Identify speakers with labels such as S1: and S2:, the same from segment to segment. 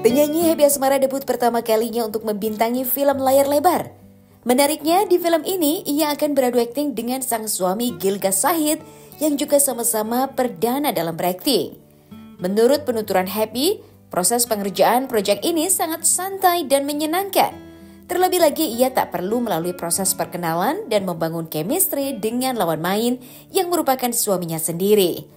S1: Penyanyi Happy Asmara debut pertama kalinya untuk membintangi film layar lebar. Menariknya, di film ini ia akan beradu akting dengan sang suami Gilga Syahid yang juga sama-sama perdana dalam berakting. Menurut penuturan Happy, proses pengerjaan proyek ini sangat santai dan menyenangkan. Terlebih lagi ia tak perlu melalui proses perkenalan dan membangun chemistry dengan lawan main yang merupakan suaminya sendiri.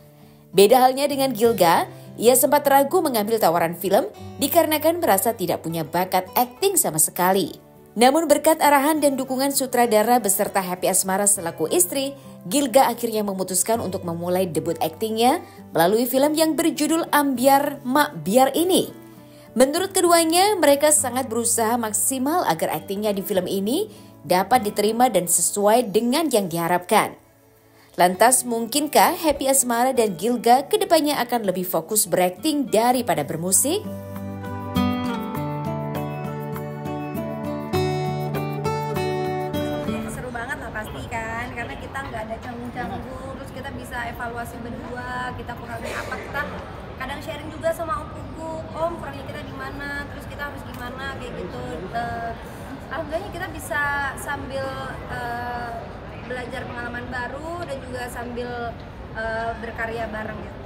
S1: Beda halnya dengan Gilga, ia sempat ragu mengambil tawaran film dikarenakan merasa tidak punya bakat akting sama sekali. Namun berkat arahan dan dukungan sutradara beserta Happy Asmara selaku istri, Gilga akhirnya memutuskan untuk memulai debut aktingnya melalui film yang berjudul Ambyar Mak Biar ini. Menurut keduanya, mereka sangat berusaha maksimal agar aktingnya di film ini dapat diterima dan sesuai dengan yang diharapkan. Lantas mungkinkah Happy Asmara dan Gilga kedepannya akan lebih fokus berakting daripada bermusik?
S2: Seru banget lah pasti kan, karena kita nggak ada canggung-canggung, terus kita bisa evaluasi berdua, kita kurangnya apa, kita kadang sharing juga sama Om Puguk, Om kurangnya kita di mana, terus kita harus gimana kayak gitu. Alhamdulillah kita bisa sambil belajar pengalaman baru dan juga sambil berkarya bareng gitu.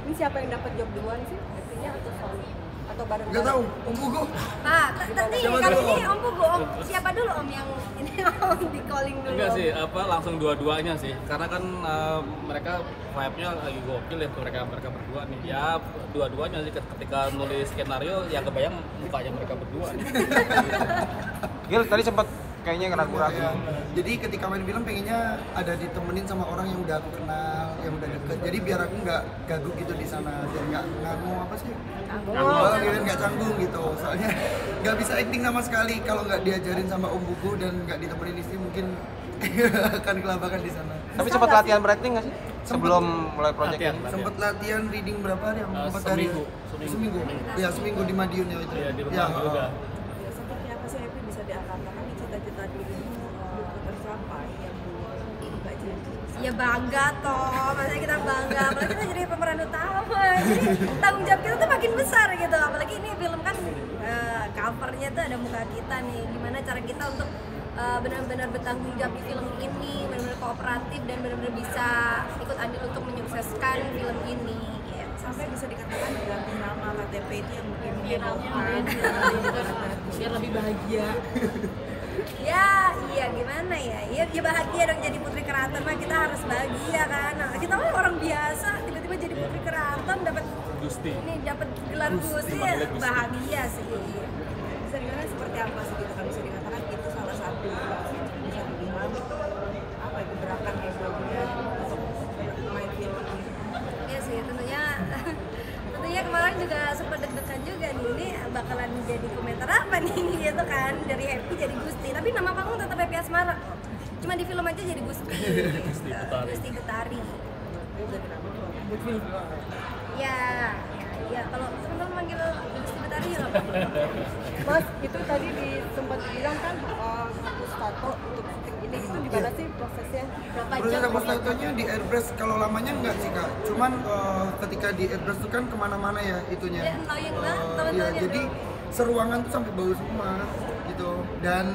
S3: Ini siapa yang dapat job duluan sih? Artinya atau suami? Atau bareng?
S4: Gak tahu, Om Pugu.
S2: Nah, tadi kali ini Om Pugu, Om siapa dulu Om yang ini Om di calling dulu?
S5: Enggak sih, langsung dua-duanya sih. Karena kan mereka vibe-nya lagi gokil ya mereka berdua nih. Ya dua-duanya sih ketika nulis skenario ya kebayang mukanya mereka berdua nih.
S6: Gil tadi sempat kayaknya ragu-ragu.
S4: Jadi ketika main film pengennya ada ditemenin sama orang yang udah aku kenal, yang udah deket. Jadi biar aku nggak gagu gitu di sana dan nggak ngomong apa sih? Nggak canggung gitu. Soalnya nggak bisa acting sama sekali kalau nggak diajarin sama Om Buku dan nggak ditemenin istri mungkin akan kelabakan di sana.
S6: Tapi sempat latihan berakting nggak sih? Sebelum mulai proyek ini?
S4: Sempat latihan reading berapa hari? 4 hari. Seminggu. Ya seminggu di Madiun ya itu.
S5: Iya, di rumah juga.
S3: Seperti apa sih Happy bisa diangkat-angkat cita-cita dulu tercapai yang nggak jadi?
S2: Ya bangga toh, maksudnya kita bangga, apalagi kita jadi pemeran utama, jadi tanggung jawab kita tuh makin besar gitu. Apalagi ini film kan covernya tuh ada muka kita nih, gimana cara kita untuk benar-benar bertanggung jawab di film ini, benar-benar kooperatif dan benar-benar bisa ikut andil untuk menyukseskan film ini. Gitu.
S3: Sampai bisa dikatakan ganti nama KTP itu yang bikin heboh, biar lebih bahagia.
S2: Ya, iya gimana ya? Ya bahagia dong jadi Putri Keraton mah, kita harus bahagia kan. Nah, kita mah orang biasa tiba-tiba jadi Putri Keraton dapat
S5: Gusti.
S2: Ini dapat gelar Gusti ya bahagia sih.
S3: Bisa dikatakan seperti apa sih gitu kan, bisa dikatakan itu salah satu bisa dibilang apa itu gerakan yang bagus untuk main film ini.
S2: Iya sih, tentunya kemarin juga sempat deg-degan juga nih, ini bakalan jadi komentar apa nih gitu kan, dari Happy jadi Gusti, tapi nama panggung tetap Happy Asmara, cuma di film aja jadi Gusti. Gusti Betari. Ya kalau teman-teman manggil Gusti Betari ya nggak apa-apa.
S3: Mas, itu tadi sempat bilang kan hapus tato untuk syuting ini, itu gimana sih prosesnya?
S2: Berapa
S4: Proses
S2: jam?
S4: hapus tatonya di airbrush, kalau lamanya enggak sih Kak. Cuman ketika di airbrush itu kan kemana-mana ya itunya.
S2: Ya, annoying banget
S4: Ya,
S2: teman-teman.
S4: jadi seruangan tuh sampai bau semua gitu. Dan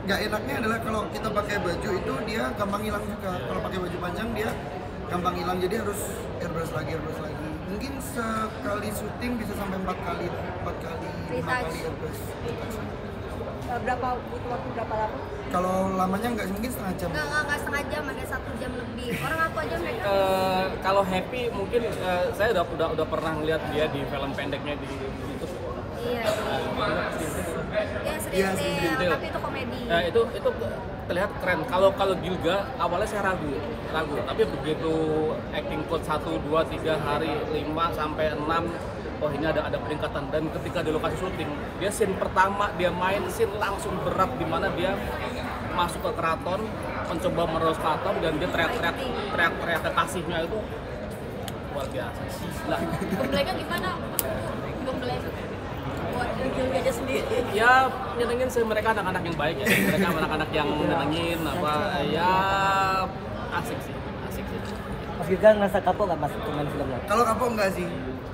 S4: nggak enaknya adalah kalau kita pakai baju itu dia gampang hilang juga. Kalau pakai baju panjang dia gampang hilang, jadi harus airbrush lagi. Mungkin sekali syuting bisa sampai 4 kali, 5 kali airbrush.
S3: Berapa butuh waktu berapa lama?
S4: Kalau lamanya nggak mungkin setengah jam.
S2: Nggak setengah jam, ada 1 jam lebih. Orang aku aja mereka.
S5: Kalau Happy mungkin saya udah pernah ngeliat dia di film pendeknya di YouTube.
S2: Iya. Ya
S4: Iya,
S2: sedikit, tapi itu komedi.
S5: Nah, itu terlihat keren. Kalau Gilga awalnya saya ragu, tapi begitu acting coach 1, 2, 3 hari, 5 sampai 6, oh ini ada peningkatan. Dan ketika di lokasi syuting, dia scene pertama dia main scene langsung berat, di mana dia masuk ke keraton, mencoba menerus keraton dan dia teriak kasihnya itu luar biasa. Nah,
S2: Gemblengnya gimana? Gembleng. Buat Gilga aja sendiri.
S5: Ya nyenengin sih, mereka anak-anak yang baik ya, mereka anak-anak yang nyenengin apa ya, asik sih.
S7: Mas Gilga ngerasa kapok nggak mas main filmnya?
S4: Kalau kapok enggak sih,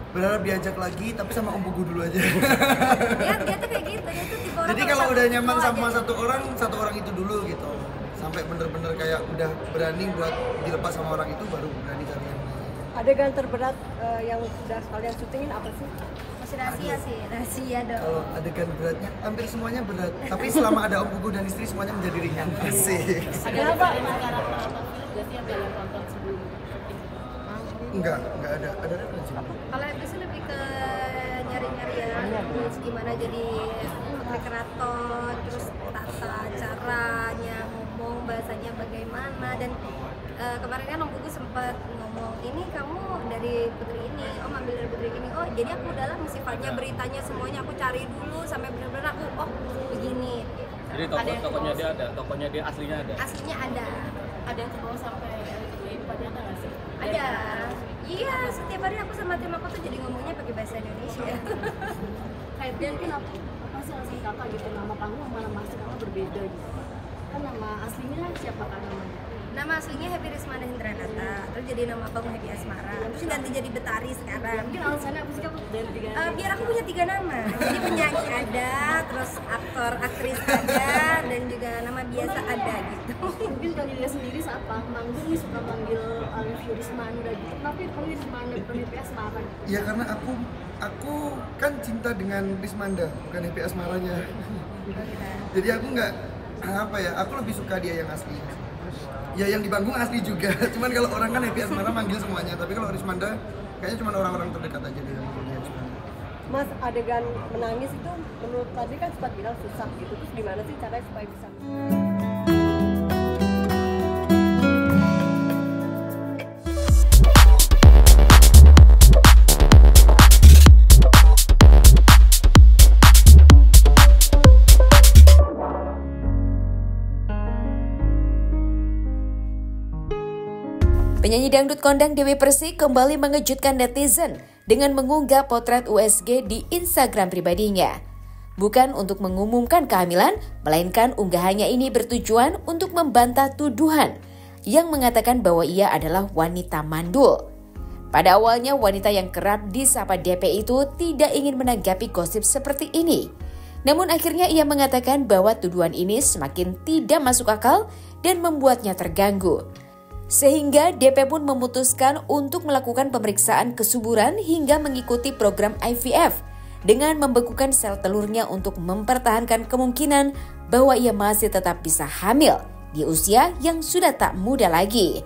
S4: berharap diajak lagi tapi sama Om Pugu dulu aja.
S2: Dia tuh kayak gitu, dia tuh tipe orang
S4: Jadi kalau udah nyaman sama satu orang itu dulu gitu. Sampai bener-bener kayak udah berani buat dilepas sama orang itu baru berani cari yang lain.
S3: Adegan terberat yang sudah kalian syutingin apa sih?
S2: masih rahasia dong.
S4: Kalau adegan beratnya hampir semuanya berat. Tapi selama ada Om Pugu dan istri semuanya menjadi ringan. Asik.
S3: Kenapa?
S4: Enggak ada. Ada referensi.
S2: Kalau episode lebih ke nyari-nyari ya, terus gimana jadi putri keraton, terus tata caranya ngomong, bahasanya bagaimana, dan kemarin kan Om Pugu sempat ngomong, ini kamu dari putri ini, Om ambil dari putri ini, oh jadi aku dalam sifatnya beritanya semuanya aku cari dulu sampai benar-benar aku begini.
S5: Jadi tokonya dia aslinya ada.
S2: Aslinya ada.
S7: Ada yang terbawa sampai pada nggak sih?
S2: Ada. Iya, setiap hari aku sama tim aku tuh jadi ngomongnya pakai bahasa Indonesia.
S7: Kayak dan kenapa sih alasan kakak gitu nama panggung sama nama asli kakak berbeda gitu? Kan nama aslinya siapa kan namanya?
S2: Nama aslinya Happy Rismana Hindranata, terus jadi nama panggung Happy Asmara, terus ganti jadi Betari sekarang.
S7: Mungkin alasannya apa sih kak dari tiga?
S2: Biar aku punya 3 nama. Jadi penyanyi ada, terus aktor, aktris ada, dan juga nama biasa ada gitu.
S7: Mungkin kalau dia sendiri saat manggung nih suka panggil Alvio Rismanda gitu. Tapi panggil Rismanda bukan Happy Asmara.
S4: Ya karena aku kan cinta dengan Rismanda, bukan Happy Asmaranya. Jadi aku nggak apa ya, aku lebih suka dia yang asli. Ya yang di panggung asli juga, cuman kalau orang kan Happy Asmara manggil semuanya, tapi kalau Rismanda kayaknya cuma orang-orang terdekat aja dia yang manggil dia cuma.
S3: Mas, adegan menangis itu menurut tadi kan sempat bilang susah gitu, terus gimana sih caranya supaya bisa?
S1: Penyanyi dangdut kondang Dewi Persik kembali mengejutkan netizen dengan mengunggah potret USG di Instagram pribadinya. Bukan untuk mengumumkan kehamilan, melainkan unggahannya ini bertujuan untuk membantah tuduhan yang mengatakan bahwa ia adalah wanita mandul. Pada awalnya wanita yang kerap disapa DP itu tidak ingin menanggapi gosip seperti ini. Namun akhirnya ia mengatakan bahwa tuduhan ini semakin tidak masuk akal dan membuatnya terganggu. Sehingga DP pun memutuskan untuk melakukan pemeriksaan kesuburan hingga mengikuti program IVF dengan membekukan sel telurnya untuk mempertahankan kemungkinan bahwa ia masih tetap bisa hamil di usia yang sudah tak muda lagi.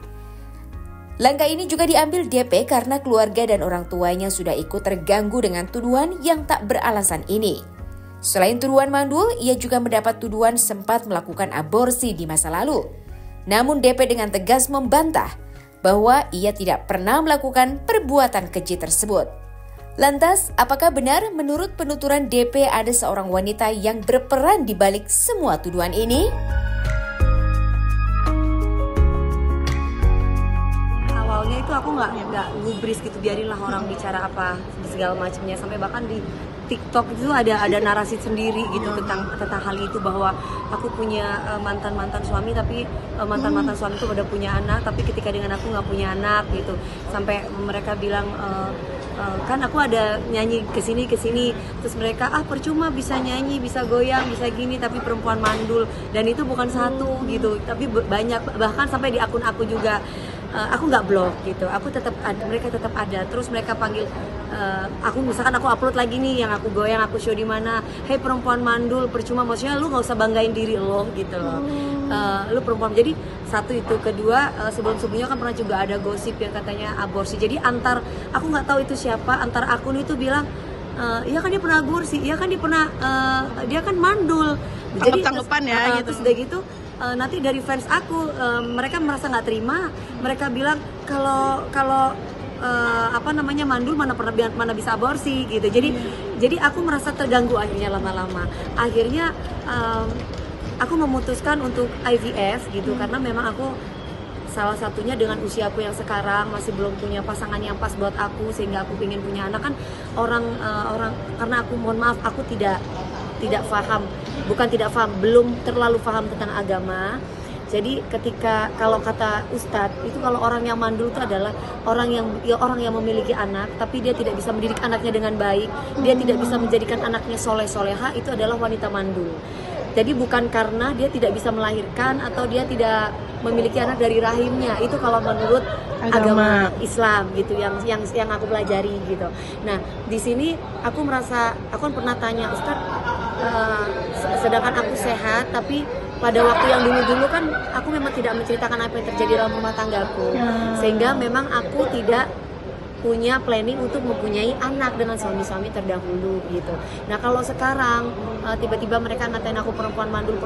S1: Langkah ini juga diambil DP karena keluarga dan orang tuanya sudah ikut terganggu dengan tuduhan yang tak beralasan ini. Selain tuduhan mandul, ia juga mendapat tuduhan sempat melakukan aborsi di masa lalu. Namun DP dengan tegas membantah bahwa ia tidak pernah melakukan perbuatan keji tersebut. Lantas, apakah benar menurut penuturan DP ada seorang wanita yang berperan di balik semua tuduhan ini?
S8: Awalnya itu aku nggak gubris gitu, biarinlah orang bicara apa segala macamnya, sampai bahkan di TikTok itu ada narasi sendiri gitu tentang hal itu, bahwa aku punya mantan suami, tapi mantan suami itu udah punya anak, tapi ketika dengan aku nggak punya anak gitu, sampai mereka bilang kan aku ada nyanyi kesini, terus mereka percuma bisa nyanyi, bisa goyang, bisa gini, tapi perempuan mandul, dan itu bukan satu gitu, tapi banyak, bahkan sampai di akun aku juga. Aku nggak blok gitu, aku tetap ada, mereka tetap ada. Terus mereka panggil aku, misalkan aku upload lagi nih yang aku goyang, aku show di mana, hey perempuan mandul, percuma, maksudnya lu nggak usah banggain diri lo gitu loh. Lu perempuan. Jadi satu itu, kedua sebelumnya kan pernah juga ada gosip yang katanya aborsi. Jadi aku nggak tahu itu siapa, antar akun itu bilang iya kan dia pernah aborsi, iya kan dia pernah dia kan mandul. Jadi tanggapan ya gitu. Terus udah gitu nanti dari fans aku mereka merasa nggak terima, mereka bilang kalau mandul mana bisa aborsi gitu. Jadi aku merasa terganggu akhirnya lama-lama. Akhirnya aku memutuskan untuk IVF gitu, karena memang aku salah satunya dengan usia aku yang sekarang masih belum punya pasangan yang pas buat aku, sehingga aku ingin punya anak. Kan orang karena aku, mohon maaf, aku tidak paham, belum terlalu paham tentang agama. Jadi ketika kalau kata Ustadz itu kalau orang yang mandul itu adalah orang yang memiliki anak tapi dia tidak bisa mendidik anaknya dengan baik, dia tidak bisa menjadikan anaknya soleh-soleha, itu adalah wanita mandul. Jadi bukan karena dia tidak bisa melahirkan atau dia tidak memiliki anak dari rahimnya, itu kalau menurut agama Islam gitu yang aku pelajari gitu. Nah di sini aku pernah tanya Ustadz, sedangkan aku sehat tapi pada waktu yang dulu kan aku memang tidak menceritakan apa yang terjadi dalam rumah tanggaku, sehingga memang aku tidak punya planning untuk mempunyai anak dengan suami-suami terdahulu gitu. Nah kalau sekarang tiba-tiba mereka ngatain aku perempuan mandul,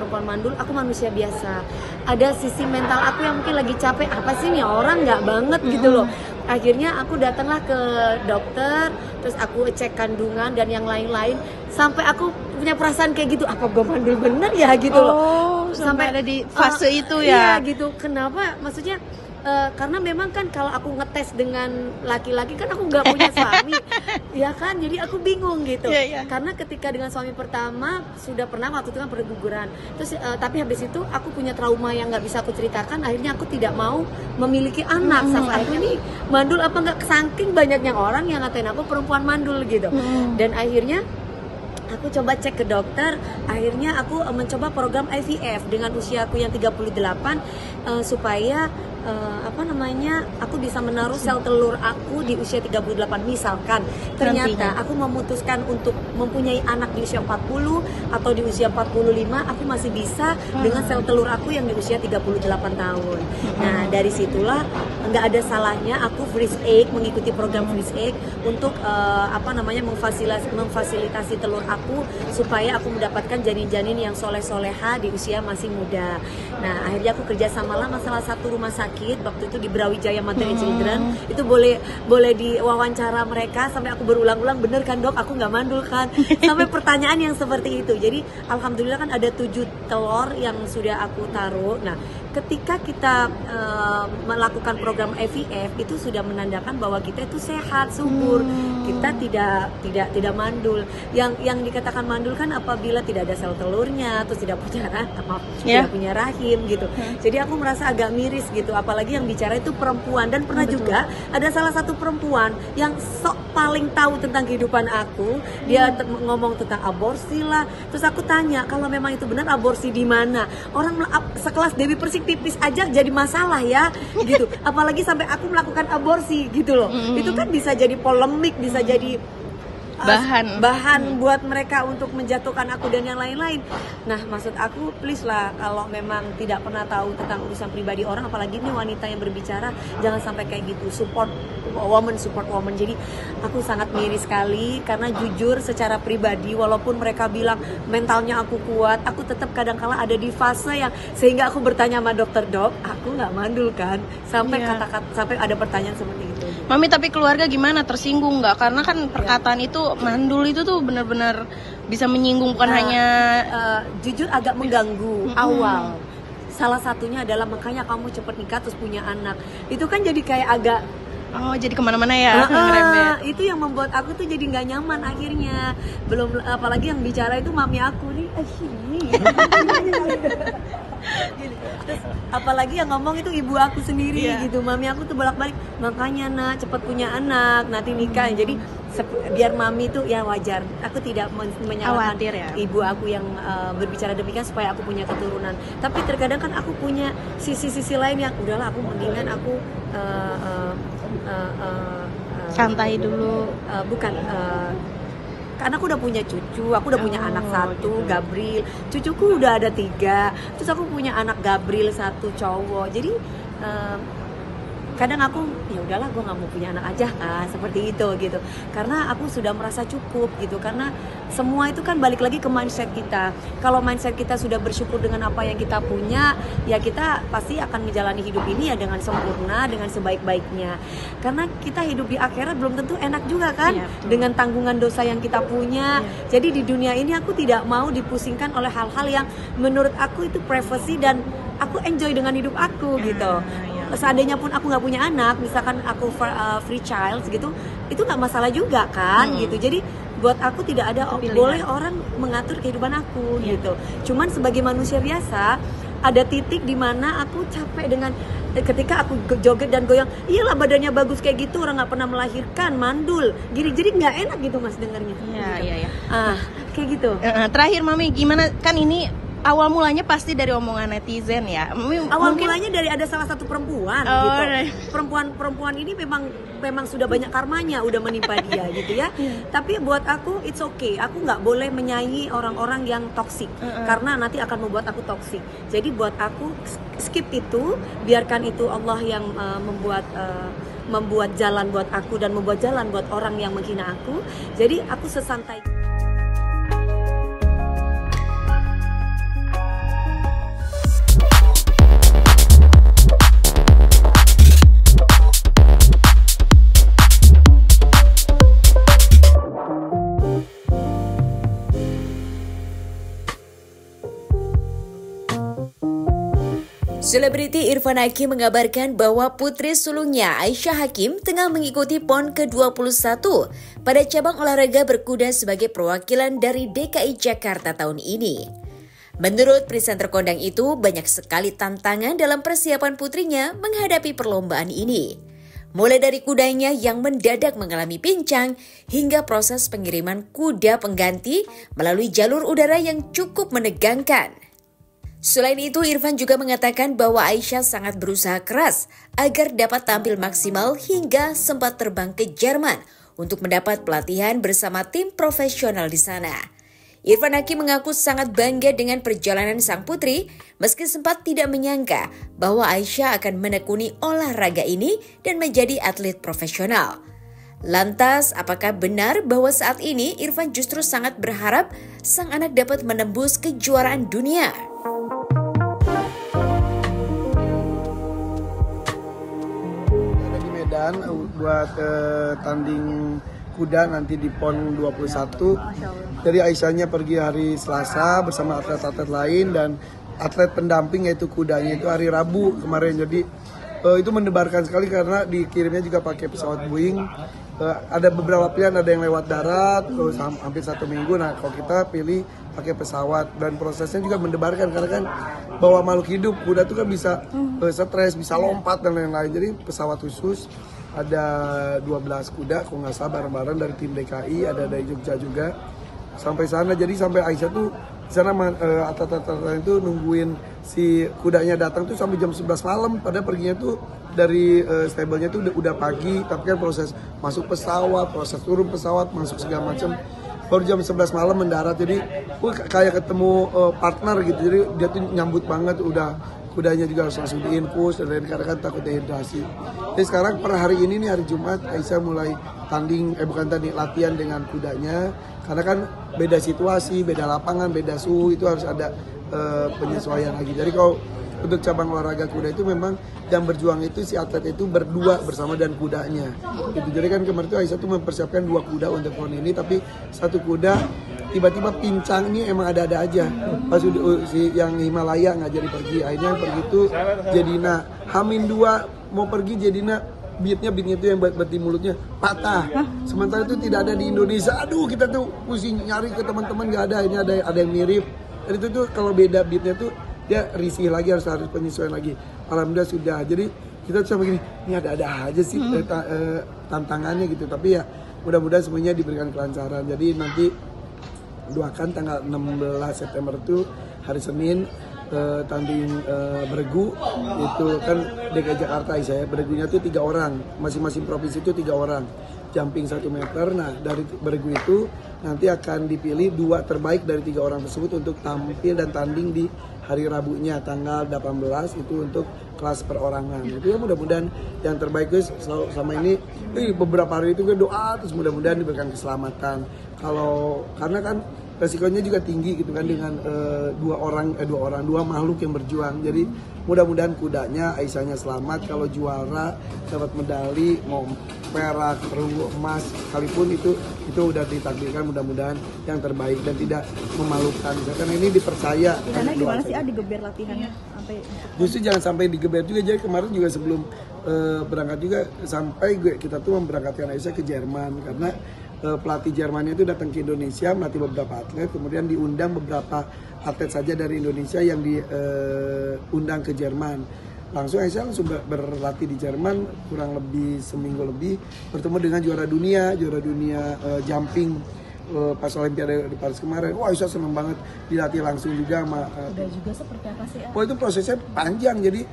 S8: aku manusia biasa. Ada sisi mental aku yang mungkin lagi capek, apa sih nih orang nggak banget gitu loh. Akhirnya aku datanglah ke dokter, terus aku cek kandungan dan yang lain-lain, sampai aku punya perasaan kayak gitu, apa gue mandul bener ya gitu loh.
S9: Sampai ada di fase itu ya.
S8: Iya gitu. Kenapa? Maksudnya karena memang kan kalau aku ngetes dengan laki-laki kan aku nggak punya suami, ya kan, jadi aku bingung gitu. Karena ketika dengan suami pertama sudah pernah waktu itu kan pernah guguran, terus tapi habis itu aku punya trauma yang nggak bisa aku ceritakan, akhirnya aku tidak mau memiliki anak. Sampai aku ini mandul apa nggak, saking banyaknya orang yang ngatain aku perempuan mandul gitu. Dan akhirnya aku coba cek ke dokter, akhirnya aku mencoba program IVF dengan usia aku yang 38 supaya aku bisa menaruh sel telur aku di usia 38 misalkan. Ternyata aku memutuskan untuk mempunyai anak di usia 40 atau di usia 45, aku masih bisa dengan sel telur aku yang di usia 38 tahun. Nah, dari situlah nggak ada salahnya aku freeze egg, mengikuti program freeze egg untuk memfasilitasi telur aku supaya aku mendapatkan janin-janin yang soleh-soleha di usia masih muda. Nah, akhirnya aku kerjasamalah sama salah satu rumah sakit waktu itu di Brawijaya Mother and Children. Itu boleh diwawancara mereka sampai aku berulang-ulang, bener kan dok, aku nggak mandul kan, sampai pertanyaan yang seperti itu. Jadi alhamdulillah kan ada 7 telur yang sudah aku taruh. Nah ketika kita melakukan program IVF itu sudah menandakan bahwa kita itu sehat, subur, kita tidak mandul. Yang dikatakan mandul kan apabila tidak ada sel telurnya, terus tidak punya rahim gitu. Jadi aku merasa agak miris gitu, apalagi yang bicara itu perempuan. Dan pernah juga ada salah satu perempuan yang sok paling tahu tentang kehidupan aku, dia ngomong tentang aborsi lah. Terus aku tanya, kalau memang itu benar aborsi di mana? Orang sekelas Dewi Persik tipis aja jadi masalah ya gitu, apalagi sampai aku melakukan aborsi gitu loh. Itu kan bisa jadi polemik, bisa jadi bahan buat mereka untuk menjatuhkan aku dan yang lain-lain. Nah maksud aku please lah, kalau memang tidak pernah tahu tentang urusan pribadi orang, apalagi ini wanita yang berbicara, jangan sampai kayak gitu. Support woman. Jadi aku sangat miris sekali karena jujur secara pribadi walaupun mereka bilang mentalnya aku kuat, aku tetap kadang-kala ada di fase yang sehingga aku bertanya sama dokter, dok aku nggak mandul kan, sampai sampai ada pertanyaan seperti itu.
S9: Mami, tapi keluarga gimana, tersinggung nggak? Karena kan perkataan itu mandul itu tuh benar-benar bisa menyinggung, bukan hanya
S8: jujur agak mengganggu awal. Salah satunya adalah makanya kamu cepet nikah terus punya anak. Itu kan jadi kayak agak
S9: jadi kemana-mana ya, ngerembet.
S8: Itu yang membuat aku tuh jadi nggak nyaman akhirnya. Belum apalagi yang bicara itu mami aku nih. Terus apalagi yang ngomong itu ibu aku sendiri gitu. Mami aku tuh bolak-balik, makanya nak cepet punya anak, nanti nikah. Jadi biar mami tuh ya wajar. Aku tidak menyalahkan ibu aku yang berbicara demikian supaya aku punya keturunan. Tapi terkadang kan aku punya sisi-sisi lain yang udahlah, aku mendingan aku
S9: santai dulu.
S8: Karena aku udah punya cucu, aku udah punya anak satu, Gabriel. Cucuku udah ada 3, terus aku punya anak Gabriel 1 cowok. Jadi kadang aku ya udahlah, gue nggak mau punya anak aja seperti itu gitu. Karena aku sudah merasa cukup gitu. Karena semua itu kan balik lagi ke mindset kita. Kalau mindset kita sudah bersyukur dengan apa yang kita punya, ya kita pasti akan menjalani hidup ini ya dengan sempurna, dengan sebaik-baiknya. Karena kita hidup di akhirat belum tentu enak juga kan, dengan tanggungan dosa yang kita punya. Jadi di dunia ini aku tidak mau dipusingkan oleh hal-hal yang menurut aku itu privacy dan aku enjoy dengan hidup aku gitu. Seandainya pun aku nggak punya anak, misalkan aku free child gitu, itu nggak masalah juga kan gitu. Jadi buat aku tidak ada boleh orang mengatur kehidupan aku gitu. Cuman sebagai manusia biasa, ada titik di mana aku capek dengan ketika aku joget dan goyang. Iyalah badannya bagus kayak gitu, orang nggak pernah melahirkan, mandul, jadi nggak enak gitu Mas dengarnya.
S9: Iya.
S8: Kayak gitu.
S9: Terakhir Mami, gimana, kan ini awal mulanya pasti dari omongan netizen ya.
S8: Awal mulanya dari ada salah satu perempuan gitu. Perempuan ini memang sudah banyak karmanya udah menimpa dia gitu ya. Tapi buat aku it's okay. Aku nggak boleh menyayangi orang-orang yang toksik karena nanti akan membuat aku toksik. Jadi buat aku skip itu, biarkan itu Allah yang membuat jalan buat aku dan membuat jalan buat orang yang menghina aku. Jadi aku sesantai.
S1: Selebriti Irfan Hakim mengabarkan bahwa putri sulungnya Aisyah Hakim tengah mengikuti PON ke-21 pada cabang olahraga berkuda sebagai perwakilan dari DKI Jakarta tahun ini. Menurut presenter kondang itu, banyak sekali tantangan dalam persiapan putrinya menghadapi perlombaan ini. Mulai dari kudanya yang mendadak mengalami pincang, hingga proses pengiriman kuda pengganti melalui jalur udara yang cukup menegangkan. Selain itu, Irfan juga mengatakan bahwa Aisyah sangat berusaha keras agar dapat tampil maksimal hingga sempat terbang ke Jerman untuk mendapat pelatihan bersama tim profesional di sana. Irfan Hakim mengaku sangat bangga dengan perjalanan sang putri, meski sempat tidak menyangka bahwa Aisyah akan menekuni olahraga ini dan menjadi atlet profesional. Lantas, apakah benar bahwa saat ini Irfan justru sangat berharap sang anak dapat menembus kejuaraan dunia?
S10: Dan buat tanding kuda nanti di PON 21. Jadi Aisyahnya pergi hari Selasa bersama atlet-atlet lain dan atlet pendamping yaitu kudanya itu hari Rabu kemarin. Jadi itu mendebarkan sekali karena dikirimnya juga pakai pesawat Boeing. Ada beberapa pilihan, ada yang lewat darat, hampir 1 minggu. Nah kalau kita pilih pakai pesawat dan prosesnya juga mendebarkan karena kan bawa makhluk hidup, kuda itu kan bisa stres, bisa lompat dan lain-lain. Jadi pesawat khusus ada 12 kuda, kalau nggak salah bareng-bareng dari tim DKI, ada dari Jogja juga sampai sana. Jadi sampai Aisyah tuh di sana atlet-atlet itu nungguin si kudanya datang tuh sampai jam 11 malam. Padahal perginya tuh dari stable-nya tuh udah pagi, tapi kan proses masuk pesawat, proses turun pesawat, masuk segala macam baru jam 11 malam mendarat. Jadi kayak ketemu partner gitu. Jadi dia tuh nyambut banget, udah kudanya juga harus langsung diinfus dan lain karena kan takut dehidrasi. Jadi sekarang per hari ini nih hari Jumat Aisyah mulai latihan dengan kudanya karena kan beda situasi, beda lapangan, beda suhu, itu harus ada penyesuaian lagi. Jadi kalau untuk cabang olahraga kuda itu memang yang berjuang itu si atlet itu berdua bersama dan kudanya. Gitu. Jadi kan kemarin itu Aisyah tuh mempersiapkan 2 kuda untuk PON ini, tapi 1 kuda tiba-tiba pincang, ini emang ada-ada aja. Pas si yang Himalaya nggak jadi pergi, akhirnya yang pergi itu Jedina. H-2 mau pergi Jedina, beatnya itu yang buat di mulutnya patah. Sementara itu tidak ada di Indonesia. Aduh, kita tuh pusing nyari ke teman-teman, nggak ada. Ini ada yang mirip. Dan itu tuh kalau beda beatnya tuh dia risih lagi, harus penyesuaian lagi. Alhamdulillah sudah. Jadi kita tuh sama gini, ini ada-ada aja sih tantangannya gitu. Tapi ya mudah-mudahan semuanya diberikan kelancaran. Jadi nanti doakan tanggal 16 September itu hari Senin tanding beregu itu kan DKI Jakarta saya. Beregunya tuh 3 orang, masing-masing provinsi itu 3 orang, jumping 1 meter. Nah dari beregu itu nanti akan dipilih 2 terbaik dari 3 orang tersebut untuk tampil dan tanding di hari Rabunya tanggal 18 itu untuk kelas perorangan. Itu ya mudah-mudahan yang terbaik guys. Selama ini beberapa hari itu gue doa terus mudah-mudahan diberikan keselamatan. Karena kan resikonya juga tinggi gitu kan dengan 2 makhluk yang berjuang. Jadi mudah-mudahan kudanya Aisyahnya selamat, kalau juara dapat medali, mau perak, perunggu, emas sekalipun itu udah ditakdirkan, mudah-mudahan yang terbaik dan tidak memalukan. Karena ini dipercaya.
S7: Karena gimana sih digeber latihannya sampai
S10: justru jangan sampai digeber juga. Jadi kemarin juga sebelum berangkat juga sampai kita tuh memberangkatkan Aisyah ke Jerman karena pelatih Jermannya itu datang ke Indonesia melatih beberapa atlet, kemudian diundang beberapa atlet saja dari Indonesia yang diundang ke Jerman. Langsung Aisyah langsung berlatih di Jerman kurang lebih seminggu lebih, bertemu dengan juara dunia jumping pas Olimpiade di Paris kemarin. Wah, Aisyah seneng banget dilatih langsung juga sama.
S7: Udah juga seperti apa sih?
S10: Oh, itu prosesnya panjang. Jadi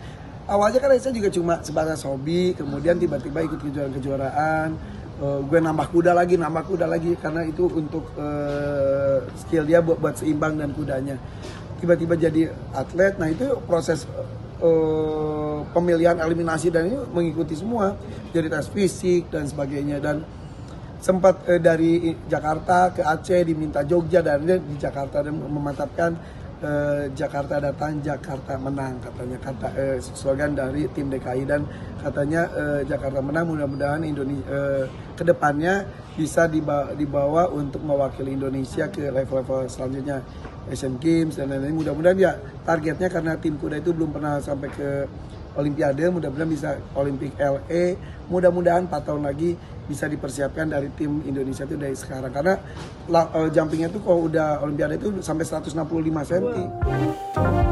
S10: awalnya kan Aisyah juga cuma sebatas hobi, kemudian tiba-tiba ikut kejuaraan-kejuaraan. Gue nambah kuda lagi karena itu untuk skill dia buat seimbang dan kudanya. Tiba-tiba jadi atlet. Nah, itu proses pemilihan eliminasi dan ini mengikuti semua, jadi tes fisik dan sebagainya. Dan sempat dari Jakarta ke Aceh diminta Jogja, dan dia di Jakarta dan memantapkan Jakarta datang, Jakarta menang katanya, slogan dari tim DKI. Dan katanya Jakarta menang, mudah-mudahan Indonesia kedepannya bisa dibawa untuk mewakili Indonesia ke level-level selanjutnya, Asian Games dan lain-lain. Mudah-mudahan ya targetnya, karena tim kuda itu belum pernah sampai ke Olimpiade, mudah-mudahan bisa Olimpik LA, mudah-mudahan 4 tahun lagi bisa dipersiapkan dari tim Indonesia itu dari sekarang, karena jumpingnya tuh kalau udah Olimpiade itu sampai 165 cm.